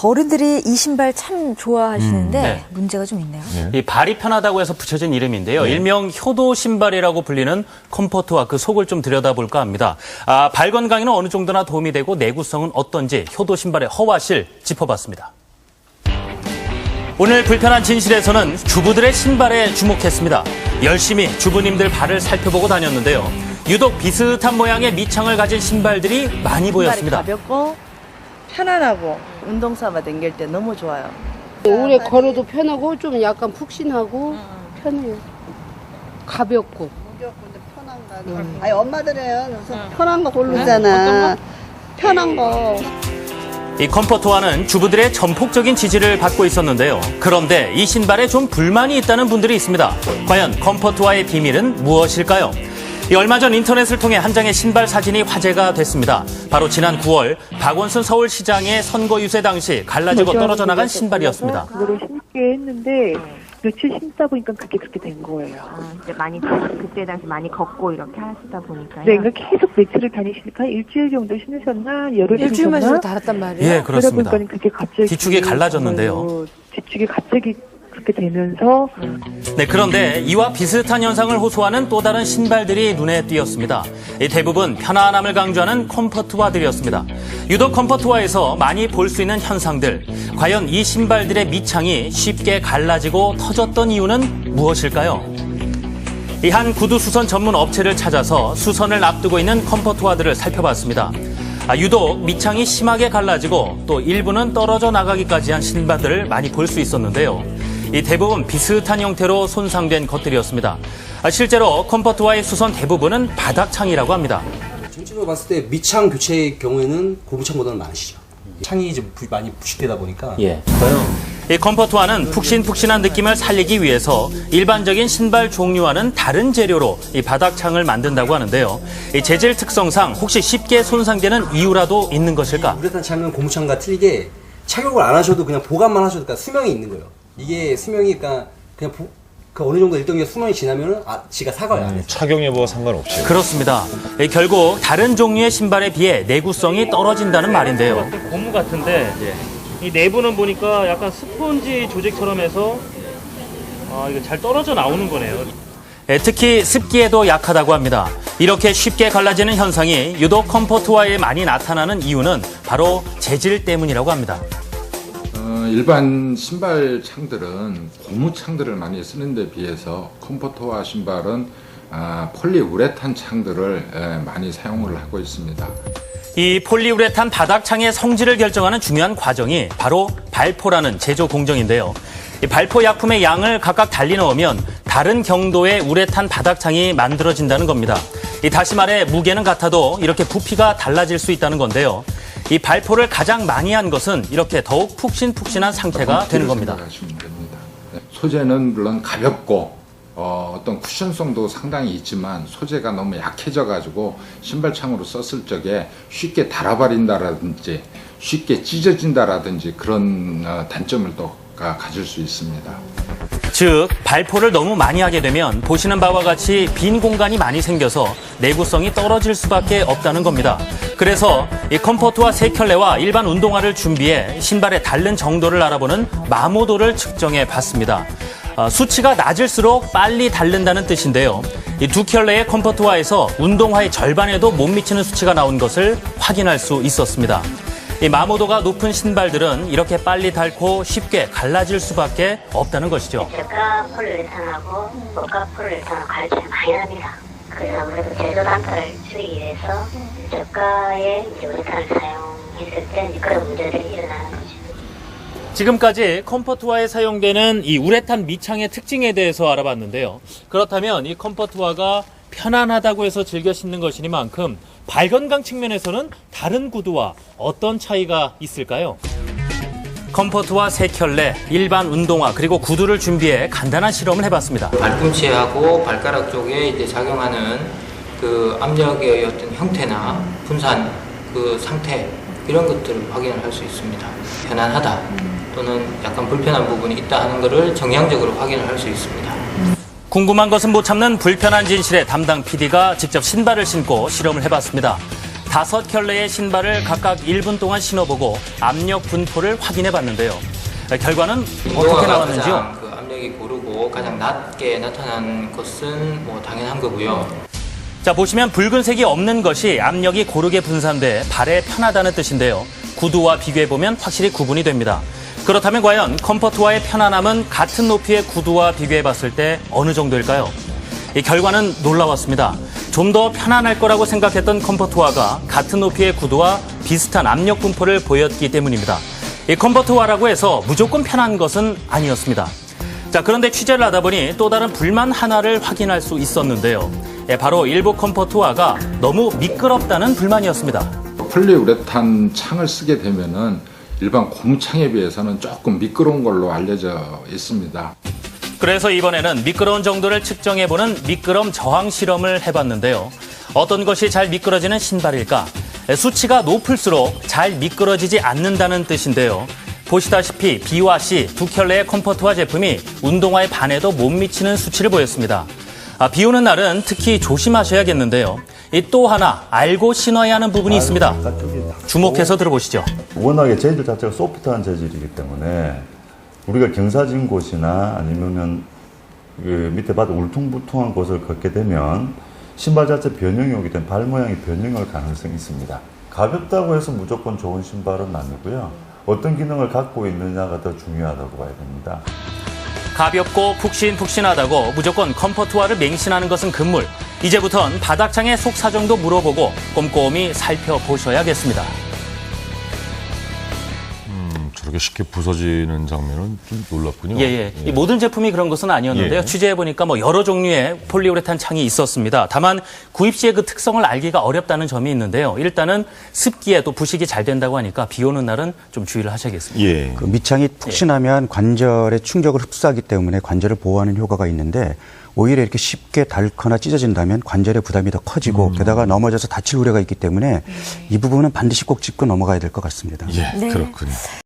어른들이 이 신발 참 좋아하시는데 문제가 좀 있네요. 이 발이 편하다고 해서 붙여진 이름인데요. 일명 효도 신발이라고 불리는 컴포트와 그 속을 좀 들여다볼까 합니다. 발 건강에는 어느 정도나 도움이 되고 내구성은 어떤지 효도 신발의 허와실 짚어봤습니다. 오늘 불편한 진실에서는 주부들의 신발에 주목했습니다. 열심히 주부님들 발을 살펴보고 다녔는데요. 유독 비슷한 모양의 밑창을 가진 신발들이 많이 보였습니다. 가볍고 편안하고 운동 삼아 다닐 때 너무 좋아요. 오래 걸어도 편하고 좀 약간 푹신하고 편해요. 가볍고. 아니 엄마들은 편한 거 고르잖아. 편한 거. 이 컴포트와는 주부들의 전폭적인 지지를 받고 있었는데요. 그런데 이 신발에 좀 불만이 있다는 분들이 있습니다. 과연 컴포트와의 비밀은 무엇일까요? 얼마 전 인터넷을 통해 한 장의 신발 사진이 화제가 됐습니다. 바로 지난 9월 박원순 서울시장의 선거 유세 당시 갈라지고 떨어져 나간 신발이었습니다. 그거를 신게 했는데 며칠 신다 보니까 그게 그렇게 된 거예요. 이제 많이 그때 당시 많이 걷고 이렇게 하시다 보니까요. 네, 그러니까 계속 며칠을 다니시니까 일주일 정도 신으셨나 열흘 일주일만 신으셨나? 신고 달았단 말이에요. 예, 그렇습니다. 그러다 보니까 그게 갑자기 뒤축이 갈라졌는데요. 뒤축이 갑자기 그렇게 되면서 네, 그런데 이와 비슷한 현상을 호소하는 또 다른 신발들이 눈에 띄었습니다. 대부분 편안함을 강조하는 컴포트화들이었습니다. 유독 컴포트화에서 많이 볼 수 있는 현상들. 과연 이 신발들의 밑창이 쉽게 갈라지고 터졌던 이유는 무엇일까요? 이 한 구두 수선 전문 업체를 찾아서 수선을 앞두고 있는 컴포트화들을 살펴봤습니다. 유독 밑창이 심하게 갈라지고 또 일부는 떨어져 나가기까지 한 신발들을 많이 볼 수 있었는데요. 이 대부분 비슷한 형태로 손상된 것들이었습니다. 실제로 컴포트와의 수선 대부분은 바닥창이라고 합니다. 전체적으로 봤을 때 밑창 교체의 경우에는 고무창보다는 많으시죠. 창이 좀 많이 부식되다 보니까. 이 컴포트와는 푹신푹신한 느낌을 살리기 위해서 일반적인 신발 종류와는 다른 재료로 이 바닥창을 만든다고 하는데요. 이 재질 특성상 혹시 쉽게 손상되는 이유라도 있는 것일까? 우레탄 창은 고무창과 틀리게 착용을 안 하셔도 그냥 보관만 하셔도 그러니까 수명이 있는 거예요. 이게 수명이 그러니까 그냥 그 어느 정도 일정의 수명이 지나면은 지가 사과요. 안 해서. 착용 여부와 상관없죠. 그렇습니다. 결국 다른 종류의 신발에 비해 내구성이 떨어진다는 말인데요. 고무 같은데 이 내부는 보니까 약간 스펀지 조직처럼 해서 이거 잘 떨어져 나오는 거네요. 특히 습기에도 약하다고 합니다. 이렇게 쉽게 갈라지는 현상이 유독 컴포트화에 많이 나타나는 이유는 바로 재질 때문이라고 합니다. 일반 신발 창들은 고무 창들을 많이 쓰는 데 비해서 컴포트화 신발은 폴리우레탄 창들을 많이 사용을 하고 있습니다. 이 폴리우레탄 바닥창의 성질을 결정하는 중요한 과정이 바로 발포라는 제조 공정인데요. 이 발포 약품의 양을 각각 달리 넣으면 다른 경도의 우레탄 바닥창이 만들어진다는 겁니다. 다시 말해 무게는 같아도 이렇게 부피가 달라질 수 있다는 건데요. 이 발포를 가장 많이 한 것은 이렇게 더욱 푹신푹신한 상태가 되는 겁니다. 소재는 물론 가볍고 어떤 쿠션성도 상당히 있지만 소재가 너무 약해져가지고 신발창으로 썼을 적에 쉽게 닳아버린다라든지 쉽게 찢어진다라든지 그런 단점을 또 가질 수 있습니다. 즉 발포를 너무 많이 하게 되면 보시는 바와 같이 빈 공간이 많이 생겨서 내구성이 떨어질 수밖에 없다는 겁니다. 그래서 이 컴포트와 세 켤레와 일반 운동화를 준비해 신발의 닳는 정도를 알아보는 마모도를 측정해 봤습니다. 수치가 낮을수록 빨리 닳는다는 뜻인데요. 이 두 켤레의 컴포트화에서 운동화의 절반에도 못 미치는 수치가 나온 것을 확인할 수 있었습니다. 이 마모도가 높은 신발들은 이렇게 빨리 닳고 쉽게 갈라질 수밖에 없다는 것이죠. 저가 폴리우레탄하고 고가 폴리우레탄하고 가격이 많이 납니다. 그래서 아무래도 제조 단가를 줄이기 위해서 저가의 우레탄을 사용했을 때 그런 문제들이 일어나는 거죠. 지금까지 컴포트화에 사용되는 이 우레탄 밑창의 특징에 대해서 알아봤는데요. 그렇다면 이 컴포트화가 편안하다고 해서 즐겨 신는 것이니만큼 발 건강 측면에서는 다른 구두와 어떤 차이가 있을까요? 컴포트와 세 켤레, 일반 운동화 그리고 구두를 준비해 간단한 실험을 해봤습니다. 발꿈치하고 발가락 쪽에 이제 작용하는 그 압력의 어떤 형태나 분산 그 상태 이런 것들을 확인을 할 수 있습니다. 편안하다 또는 약간 불편한 부분이 있다 하는 것을 정량적으로 확인을 할 수 있습니다. 궁금한 것은 못 참는 불편한 진실의 담당 PD가 직접 신발을 신고 실험을 해봤습니다. 5켤레의 신발을 각각 1분 동안 신어보고 압력 분포를 확인해 봤는데요. 결과는 어떻게 나왔는지요? 가장 그 압력이 고르고 가장 낮게 나타난 것은 뭐 당연한 거고요. 자, 보시면 붉은색이 없는 것이 압력이 고르게 분산돼 발에 편하다는 뜻인데요. 구두와 비교해보면 확실히 구분이 됩니다. 그렇다면 과연 컴포트와의 편안함은 같은 높이의 구두와 비교해봤을 때 어느 정도일까요? 이 결과는 놀라웠습니다. 좀 더 편안할 거라고 생각했던 컴포트와가 같은 높이의 구두와 비슷한 압력 분포를 보였기 때문입니다. 이 컴포트와라고 해서 무조건 편한 것은 아니었습니다. 자, 그런데 취재를 하다 보니 또 다른 불만 하나를 확인할 수 있었는데요. 바로 일부 컴포트와가 너무 미끄럽다는 불만이었습니다. 폴리우레탄 창을 쓰게 되면은 일반 고무창에 비해서는 조금 미끄러운 걸로 알려져 있습니다. 그래서 이번에는 미끄러운 정도를 측정해보는 미끄럼 저항 실험을 해봤는데요. 어떤 것이 잘 미끄러지는 신발일까? 수치가 높을수록 잘 미끄러지지 않는다는 뜻인데요. 보시다시피 B와 C 두 켤레의 컴포트와 제품이 운동화의 반에도 못 미치는 수치를 보였습니다. 비 오는 날은 특히 조심하셔야겠는데요. 또 하나 알고 신어야 하는 부분이 있습니다. 주목해서 들어보시죠. 워낙에 재질 자체가 소프트한 재질이기 때문에 우리가 경사진 곳이나 아니면은 그 밑에 바닥 울퉁불퉁한 곳을 걷게 되면 신발 자체 변형이 오기 때문에 발 모양이 변형할 가능성이 있습니다. 가볍다고 해서 무조건 좋은 신발은 아니고요. 어떤 기능을 갖고 있느냐가 더 중요하다고 봐야 됩니다. 가볍고 푹신푹신하다고 무조건 컴포트와를 맹신하는 것은 금물. 이제부턴 바닥창의 속 사정도 물어보고 꼼꼼히 살펴보셔야겠습니다. 저렇게 쉽게 부서지는 장면은 좀 놀랍군요. 예. 이 모든 제품이 그런 것은 아니었는데요. 예. 취재해보니까 여러 종류의 폴리우레탄 창이 있었습니다. 다만 구입 시에 그 특성을 알기가 어렵다는 점이 있는데요. 일단은 습기에 또 부식이 잘 된다고 하니까 비 오는 날은 좀 주의를 하셔야겠습니다. 예. 그 밑창이 푹신하면 관절의 충격을 흡수하기 때문에 관절을 보호하는 효과가 있는데 오히려 이렇게 쉽게 닳거나 찢어진다면 관절의 부담이 더 커지고 게다가 넘어져서 다칠 우려가 있기 때문에 이 부분은 반드시 꼭 짚고 넘어가야 될 것 같습니다. 예, 그렇군요.